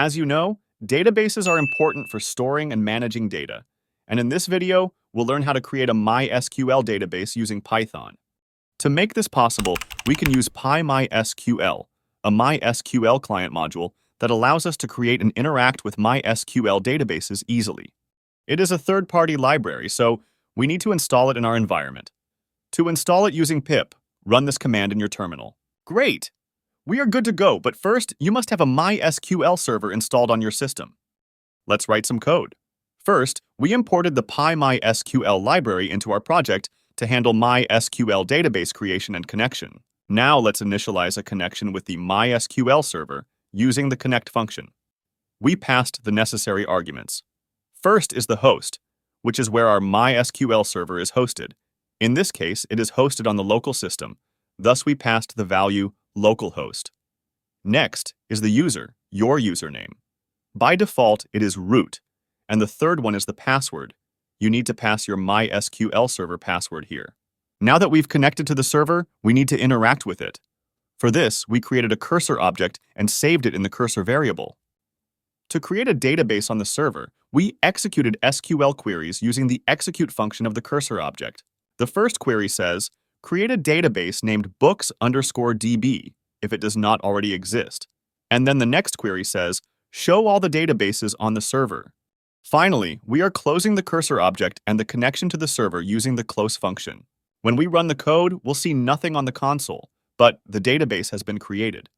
As you know, databases are important for storing and managing data. And in this video, we'll learn how to create a MySQL database using Python. To make this possible, we can use PyMySQL, a MySQL client module that allows us to create and interact with MySQL databases easily. It is a third-party library, so we need to install it in our environment. To install it using pip, run this command in your terminal. Great! We are good to go, but first, you must have a MySQL server installed on your system. Let's write some code. First, we imported the PyMySQL library into our project to handle MySQL database creation and connection. Now let's initialize a connection with the MySQL server using the connect function. We passed the necessary arguments. First is the host, which is where our MySQL server is hosted. In this case, it is hosted on the local system, thus we passed the value localhost. Next is the user, your username. By default, it is root, and the third one is the password. You need to pass your MySQL server password here. Now that we've connected to the server, we need to interact with it. For this, we created a cursor object and saved it in the cursor variable. To create a database on the server, we executed SQL queries using the execute function of the cursor object. The first query says, create a database named books_db if it does not already exist. And then the next query says, show all the databases on the server. Finally, we are closing the cursor object and the connection to the server using the close function. When we run the code, we'll see nothing on the console, but the database has been created.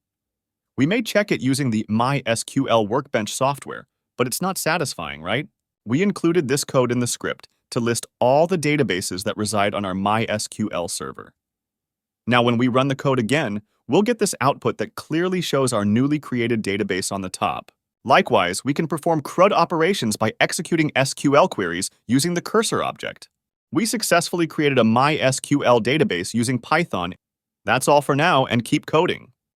We may check it using the MySQL Workbench software, but it's not satisfying, right? We included this code in the script to list all the databases that reside on our MySQL server. Now, when we run the code again, we'll get this output that clearly shows our newly created database on the top. Likewise, we can perform CRUD operations by executing SQL queries using the cursor object. We successfully created a MySQL database using Python. That's all for now, and keep coding.